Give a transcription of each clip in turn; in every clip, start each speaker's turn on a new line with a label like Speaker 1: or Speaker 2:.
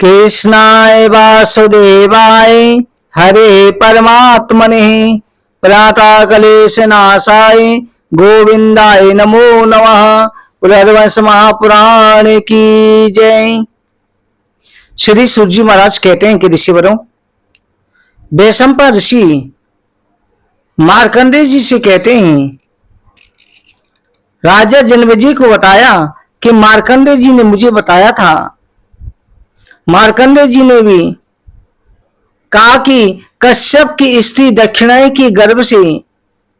Speaker 1: कृष्णाय वासुदेवाय हरे परमात्मने प्रणतक्लेश नाशाय गोविंदाय नमो नमः। पुनर्वंश महापुराण की जय। श्री सूर्य महाराज कहते हैं कि ऋषिवरों, वैशंपायन ऋषि मार्कंडेय जी से कहते हैं, राजा जनमेजय जी को बताया कि मार्कंडेय जी ने मुझे बताया था। मार्कंडेय जी ने भी कहा कि कश्यप की स्त्री दक्षिणायन की गर्भ से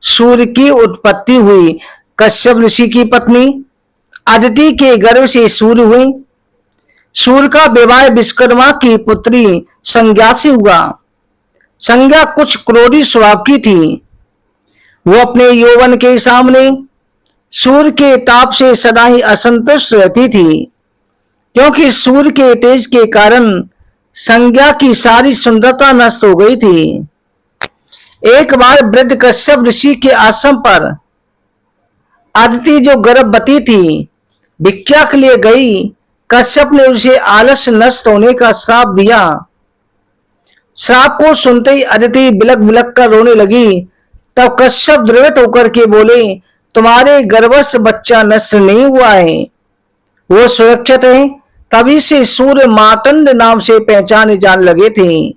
Speaker 1: सूर्य की उत्पत्ति हुई। कश्यप ऋषि की पत्नी अदिति के गर्भ से सूर्य हुई। सूर्य का विवाह विश्वकर्मा की पुत्री संज्ञा से हुआ। संज्ञा कुछ क्रोधी स्वभाव की थी। वो अपने यौवन के सामने सूर्य के ताप से सदा ही असंतुष्ट रहती थी, क्योंकि सूर्य के तेज के कारण संज्ञा की सारी सुंदरता नष्ट हो गई थी। एक बार वृद्ध कश्यप ऋषि के आश्रम पर अदिति जो गर्भवती थी भिक्षा के लिए गई। कश्यप ने उसे आलस्य नष्ट होने का श्राप दिया। श्राप को सुनते ही अदिति बिलक बिलक कर रोने लगी। तब कश्यप द्रवित होकर के बोले, तुम्हारे गर्भस्थ बच्चा नष्ट नहीं हुआ है, वो सुरक्षित है। तभी से सूर्य मातंड नाम से पहचाने जाने लगे थे।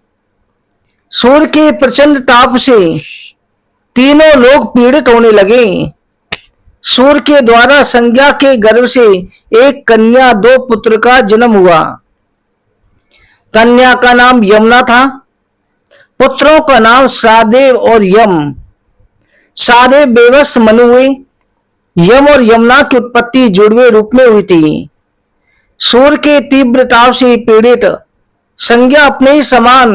Speaker 1: सूर्य के प्रचंड ताप से तीनों लोग पीड़ित होने लगे। सूर्य के द्वारा संज्ञा के गर्भ से एक कन्या दो पुत्र का जन्म हुआ। कन्या का नाम यमुना था, पुत्रों का नाम सहदेव और यम। सहदेव बेबस मनु हुए। यम और यमुना की उत्पत्ति जुड़वे रूप में हुई थी। सूर्य के तीव्र ताप से पीड़ित संज्ञा अपने ही समान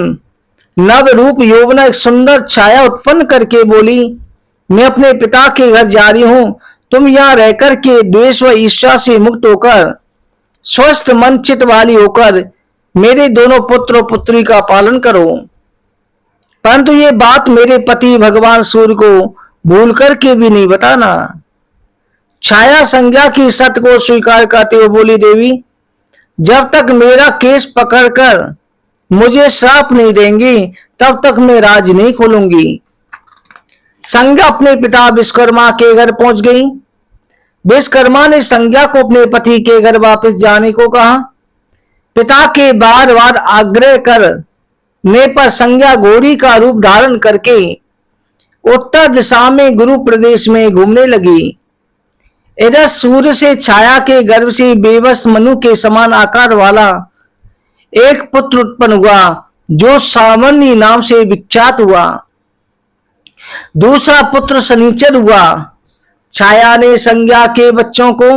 Speaker 1: नव रूप यौवना एक सुंदर छाया उत्पन्न करके बोली, मैं अपने पिता के घर जा रही हूं। तुम यहां रहकर के द्वेष व ईर्ष्या से मुक्त होकर स्वस्थ मन चित वाली होकर मेरे दोनों पुत्र और पुत्री का पालन करो। परंतु ये बात मेरे पति भगवान सूर्य को भूल करके भी नहीं बताना। छाया संज्ञा की सत्य को स्वीकार करते हुए बोली, देवी जब तक मेरा केस पकड़कर मुझे श्राप नहीं देंगी तब तक मैं राज नहीं खोलूंगी। संज्ञा अपने पिता विश्वकर्मा के घर पहुंच गई। विश्वकर्मा ने संज्ञा को अपने पति के घर वापस जाने को कहा। पिता के बार बार आग्रह करने पर संज्ञा घोड़ी का रूप धारण करके उत्तर दिशा में गुरु प्रदेश में घूमने लगी। इधर सूर्य से छाया के गर्भ से बेबस मनु के समान आकार वाला एक पुत्र उत्पन्न हुआ, जो सामान्य नाम से विख्यात हुआ। दूसरा पुत्र शनिचर हुआ। छाया ने संज्ञा के बच्चों को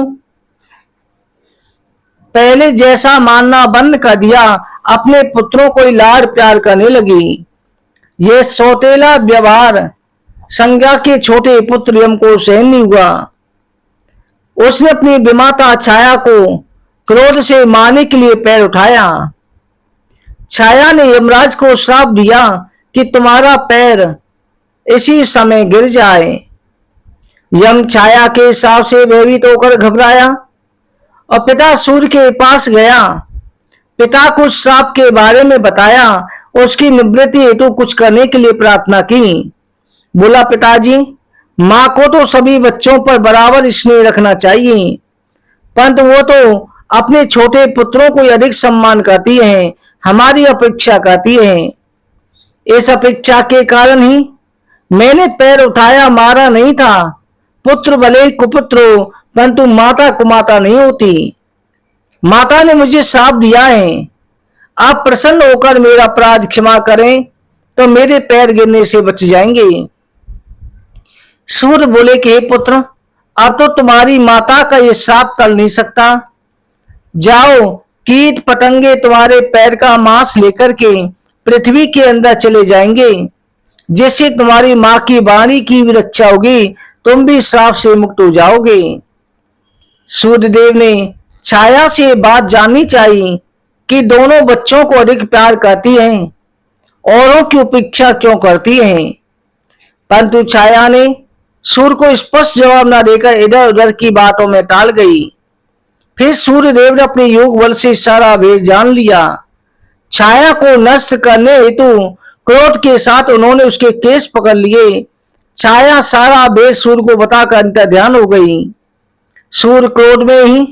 Speaker 1: पहले जैसा मानना बंद कर दिया। अपने पुत्रों को लाड प्यार करने लगी। यह सौतेला व्यवहार संज्ञा के छोटे पुत्र यम को सहन नहीं हुआ। उसने अपनी विमाता छाया को क्रोध से मारने के लिए पैर उठाया। छाया ने यमराज को श्राप दिया कि तुम्हारा पैर इसी समय गिर जाए। यम छाया के श्राप से भयभीत होकर घबराया और पिता सूर्य के पास गया। पिता को श्राप के बारे में बताया। उसकी निवृत्ति हेतु कुछ करने के लिए प्रार्थना की। बोला, पिताजी माँ को तो सभी बच्चों पर बराबर स्नेह रखना चाहिए, परंतु वो तो अपने छोटे पुत्रों को अधिक सम्मान करती है, हमारी अपेक्षा करती है। इस अपेक्षा के कारण ही मैंने पैर उठाया, मारा नहीं था। पुत्र भले कुपुत्र हो, परंतु माता कुमाता नहीं होती। माता ने मुझे श्राप दिया है। आप प्रसन्न होकर मेरा अपराध क्षमा करें तो मेरे पैर गिरने से बच जाएंगे। सूर्य बोले कि हे पुत्र, अब तो तुम्हारी माता का ये श्राप टल नहीं सकता। जाओ, कीट पतंगे तुम्हारे पैर का मांस लेकर के पृथ्वी के अंदर चले जाएंगे, जिससे तुम्हारी मां की वाणी की भी रक्षा होगी, तुम भी श्राप से मुक्त हो जाओगे। सूर्यदेव ने छाया से बात जाननी चाहिए कि दोनों बच्चों को अधिक प्यार करती हैं, औरों की उपेक्षा क्यों करती हैं। परंतु छाया ने सूर्य को स्पष्ट जवाब न देकर इधर उधर की बातों में टाल गई। फिर सूर्यदेव ने अपने योग बल से सारा भेद जान लिया। छाया को नष्ट करने हेतु क्रोध के साथ उन्होंने उसके केस पकड़ लिए। छाया सारा भेद सूर्य को बताकर अंतर ध्यान हो गई। सूर्य क्रोध में ही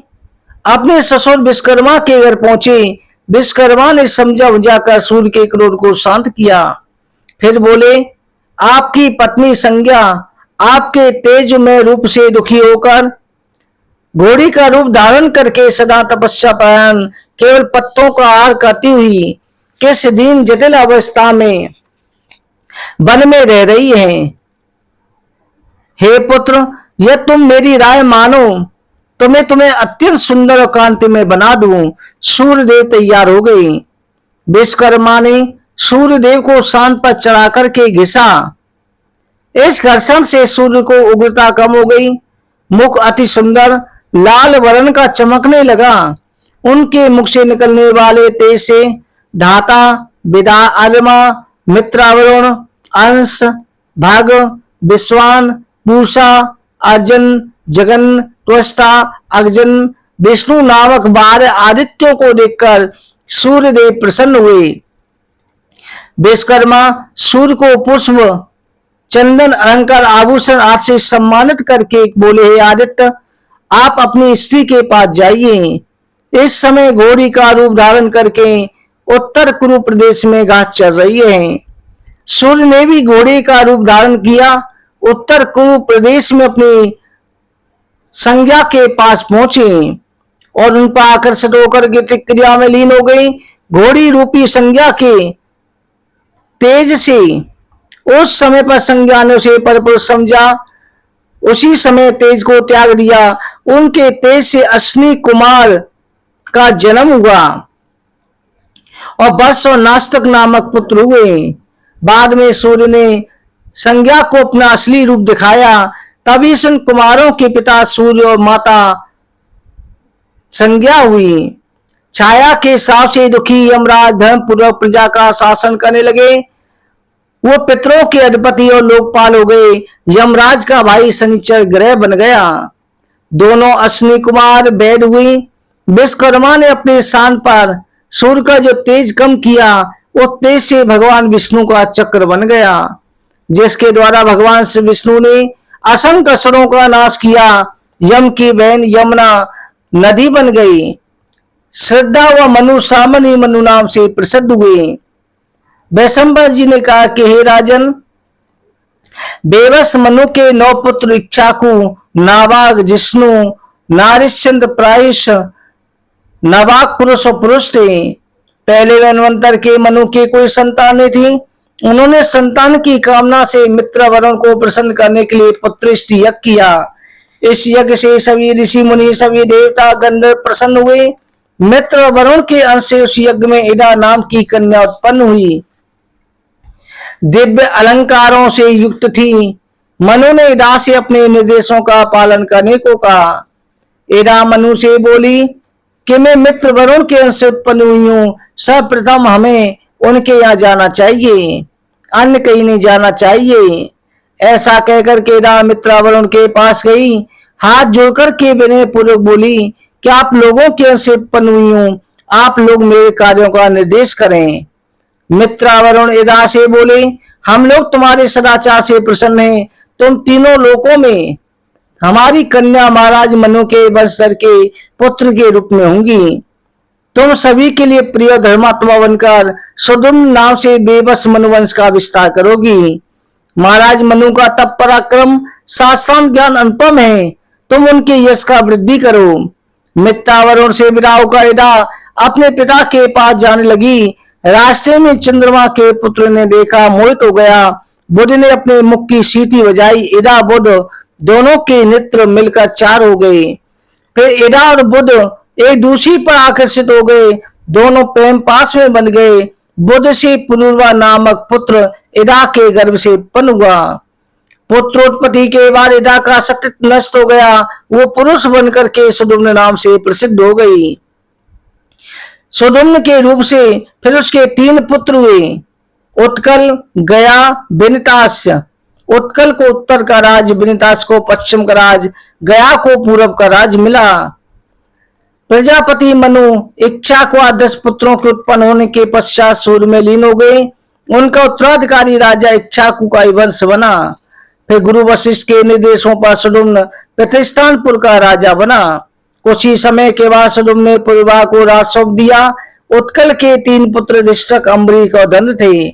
Speaker 1: अपने ससुर विश्वकर्मा के घर पहुंचे। विश्वकर्मा ने समझा बुझाकर सूर्य के क्रोध को शांत किया। फिर बोले, आपकी पत्नी संज्ञा आपके तेज में रूप से दुखी होकर घोड़ी का रूप धारण करके सदा तपस्या परायण केवल पत्तों का आहार करती हुई किस दिन जटिल अवस्था में वन में रह रही है। हे पुत्र, यह तुम मेरी राय मानो तो मैं तुम्हें अत्यंत सुंदर और कांति में बना दूं। सूर्यदेव तैयार हो गए। विश्वकर्मा ने सूर्यदेव को शांत पर चढ़ा करके घिसा। इस घर्षण से सूर्य को उग्रता कम हो गई। मुख अति सुंदर लाल वर्ण का चमकने लगा। उनके मुख से निकलने वाले तेज से धाता, विदा, अरमा, मित्रावरुण, अंश, भाग, विश्वान, पूषा, अर्जन, जगन, त्वष्टा, अग्जन, विष्णु नामक 12 आदित्यों को देखकर सूर्यदेव प्रसन्न हुए। विश्वकर्मा सूर्य को पुष्प, चंदन, अलंकार, आभूषण आदि से सम्मानित करके बोले, हे आदित्य, आप अपनी स्त्री के पास जाइए। इस समय घोड़ी का रूप धारण करके उत्तर कुरु प्रदेश में घास चल रही है। सूर्य ने भी घोड़े का रूप धारण किया। उत्तर कुरु प्रदेश में अपनी संज्ञा के पास पहुंचे और उन पर आकर्षित होकर क्रिया में लीन हो गई। घोड़ी रूपी संज्ञा के तेज से उस समय पर संज्ञा ने उसे परपुरुष समझा। उसी समय तेज को त्याग दिया। उनके तेज से अश्विनी कुमार का जन्म हुआ और वत्स और नास्तिक नामक पुत्र हुए। बाद में सूर्य ने संज्ञा को अपना असली रूप दिखाया। तभी उन कुमारों के पिता सूर्य और माता संज्ञा हुई। छाया के साप से दुखी यमराज धर्मपूर्वक प्रजा का शासन करने लगे। वो पितरों के अधिपति और लोकपाल हो गए। यमराज का भाई शनिचर ग्रह बन गया। दोनों अश्विनी कुमार बैठ हुई। विश्वकर्मा ने अपने स्थान पर सूर्य का जो तेज कम किया, वो तेज से भगवान विष्णु का चक्र बन गया, जिसके द्वारा भगवान श्री विष्णु ने असंख्य असुरों का नाश किया। यम की बहन यमुना नदी बन गई। श्रद्धा व मनु सामनी मनु नाम से प्रसिद्ध हुए। वैशंपायन जी ने कहा कि हे राजन, बेबस मनु के 9 पुत्र इक्ष्वाकु, नावाग, जिष्णु, नारिश्चंद्र, प्रायुष, नवाग पुरुष और पुरुष थे। पहले वनवंतर के मनु के कोई संतान नहीं थी। उन्होंने संतान की कामना से मित्रवरुण को प्रसन्न करने के लिए पुत्रेष्टि यज्ञ किया। इस यज्ञ से सभी ऋषि मुनि, सभी देवता, गंधर्व प्रसन्न हुए। मित्रवरुण के अंश से उस यज्ञ में इदा नाम की कन्या उत्पन्न हुई। दिव्य अलंकारों से युक्त थी। मनु ने इदा से अपने निर्देशों का पालन करने को कहा। इदा मनु से बोली कि मैं मित्र वरुण के अंश से उत्पन्न हुई हूं। सर्वप्रथम हमें उनके यहाँ जाना चाहिए, अन्य कहीं नहीं जाना चाहिए। ऐसा कहकर के इदा मित्र वरुण के पास गई। हाथ जोड़कर के विनय पूर्वक बोली कि आप लोगों के अंश से उत्पन्न हुई हूं, आप लोग मेरे कार्यों का निर्देश करें। मित्रावरुण इदा से बोले, हम लोग तुम्हारे सदाचार से प्रसन्न हैं। तुम तीनों लोकों में हमारी कन्या महाराज मनु के वंशधर के पुत्र के रूप में होंगी। तुम सभी के लिए प्रिय धर्मात्मा बनकर सुदुम्न नाम से बेबस मनुवंश का विस्तार करोगी। महाराज मनु का तप पराक्रम शास्त्रांत ज्ञान अनुपम है। तुम उनके यश का वृद्धि करो। मित्रावरुण से विदा होकर इदा अपने पिता के पास जाने लगी। रास्ते में चंद्रमा के पुत्र ने देखा, मोहित हो गया। बुध ने अपने मुख की सीटी बजाई। इदा बुध दोनों के नेत्र मिलकर 4 हो गए। फिर इदा और बुध एक दूसरे पर आकर्षित हो गए। दोनों प्रेम पास में बन गए। बुध से पुनर्वा नामक पुत्र इदा के गर्भ से उत्पन्न हुआ। पुत्रोत्पत्ति के बाद इदा का सतीत्व नष्ट हो गया। वो पुरुष बनकर के सुदुम्न नाम से प्रसिद्ध हो गई। सुदुम्न के रूप से फिर उसके 3 पुत्र हुए, उत्कल, गया, विनितास्य। उत्कल को उत्तर का राज, विनितास को पश्चिम का राज, गया को पूर्व का राज मिला। प्रजापति मनु इच्छा को 10 पुत्रों के उत्पन्न होने के पश्चात सूर्य में लीन हो गए। उनका उत्तराधिकारी राजा इक्ष्वाकु का वंश बना। फिर गुरु वशिष्ठ के निर्देशों पर सुदुम्न प्रतिष्ठानपुर का राजा बना। कुछ ही समय के बाद सुदुम्न ने पुरवा को राज सौंप दिया। उत्कल के 3 पुत्र ऋषक, अम्बरीक और दंड थे।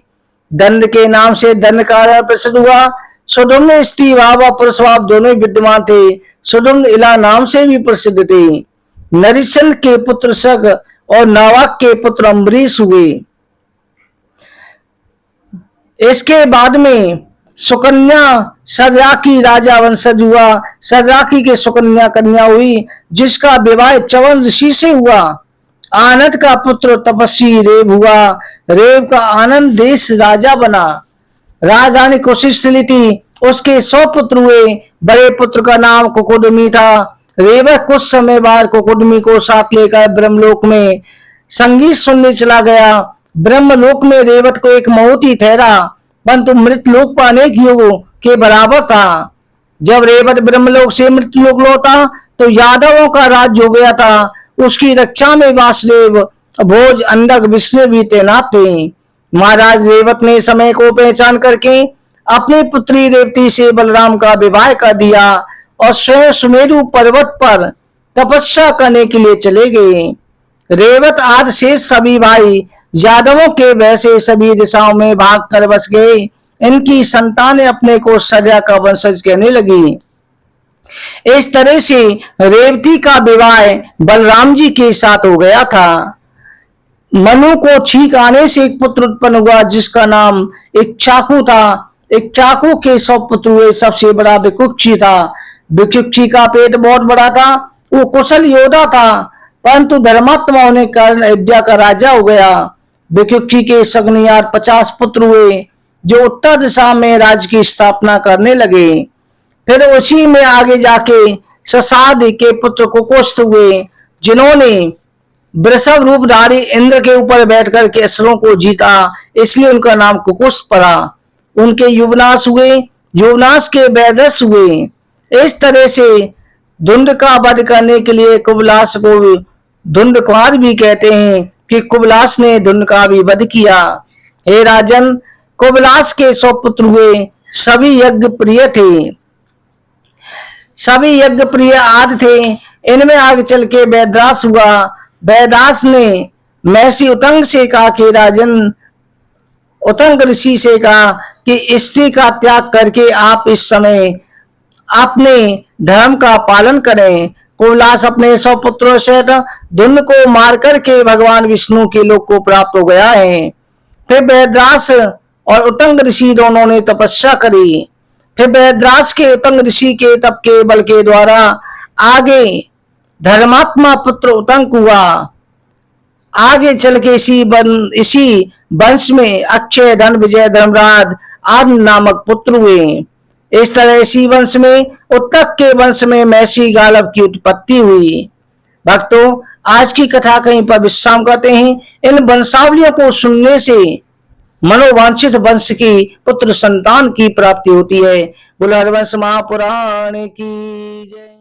Speaker 1: दंड के नाम से दंड का प्रसिद्ध हुआ। सुदुम्न स्त्री भाव और पुरुष भाव दोनों ही विद्यमान थे। सुदुम्न इला नाम से भी प्रसिद्ध थे। नरिशन के पुत्र सग और नावाक के पुत्र अम्बरीश हुए। इसके बाद में सुकन्या सर्याकी राजा वंशज हुआ। सर्याकी के सुकन्या कन्या हुई, जिसका विवाह चवन ऋषि से हुआ। आनंद का पुत्र तपस्वी रेव हुआ। रेव का आनंद देश राजा बना। राजधानी कुशिस्थली थी। उसके 100 पुत्र हुए। बड़े पुत्र का नाम कुकुडमी था। रेवक कुछ समय बाद कुकुडमी को साथ लेकर ब्रह्मलोक में संगीत सुनने चला गया। ब्रह्मलोक में रेवत को एक मौती ठहरा, परंतु मृतलोक पर अनेक युगों के बराबर था। जब रेवत ब्रह्मलोक से मृतलोक लौटा तो यादवों का राज्य हो गया था। उसकी रक्षा में वासुदेव, भोज, अंडक, विष्णु भी तैनात थे। महाराज रेवत ने समय को पहचान करके अपनी पुत्री रेवती से बलराम का विवाह कर दिया और स्वयं सुमेरु पर्वत पर तपस्या करने के लिए चले गए। रेवत आदि से सभी भाई यादवों के वैसे सभी दिशाओं में भाग कर बस गए। इनकी संतानें अपने को सर्या का वंशज कहने लगी। इस तरह से रेवती का विवाह बलराम जी के साथ हो गया था। मनु को छींक आने से एक पुत्र उत्पन्न हुआ, जिसका नाम इक्ष्वाकु था। इक्ष्वाकु के 100 पुत्र हुए। सबसे बड़ा विकुक्षी था। विकुक्षी का पेट बहुत बड़ा था। वो कुशल योद्धा था, परंतु धर्मात्मा होने के कारण अयोध्या का राजा हो गया। विकुक्षी के सगनियार 50 पुत्र हुए, जो उत्तर दिशा में राज्य की स्थापना करने लगे। फिर उसी में आगे जाके ससाद के पुत्र कुकुस्थ हुए, जिन्होंने वृषभ रूपधारी इंद्र के ऊपर बैठकर के असुरों को जीता, इसलिए उनका नाम कुकुस्थ पड़ा। उनके युवनाश हुए। युवनाश के वैदस हुए। इस तरह से धुंध का वध करने के लिए कुबलास को धुंध कुमार भी कहते हैं कि कुबलास ने धुंध का भी वध किया। हे राजन, कुबलास के 100 पुत्र हुए। सभी यज्ञ प्रिय थे। सभी यज्ञ प्रिय आदि थे। इनमें आगे चल के वैद्रास हुआ। वैदास ने महर्षि उतंग से कहा कि राजन, उतंग ऋषि से कहा कि स्त्री का त्याग करके आप इस समय अपने धर्म का पालन करें। कुबलास अपने 100 पुत्रों से धुंध को मार करके भगवान विष्णु के लोक को प्राप्त हो गया है। फिर वैद्रास और उतंग ऋषि दोनों ने तपस्या करी। फिर वैद्रास के उतंग ऋषि के तप के बल के द्वारा आगे धर्मात्मा पुत्र उतंग हुआ। आगे चल के इसी वंश में अक्षय, धन, विजय, धर्मराज आदि नामक पुत्र हुए। इस तरह इसी वंश में उत्तक के वंश में महर्षि गालव की उत्पत्ति हुई। भक्तों, आज की कथा कहीं पर विश्राम करते हैं। इन वंशावलियों को सुनने से मनोवांछित वंश की पुत्र संतान की प्राप्ति होती है। बोलो हरवंश महापुराण की जय।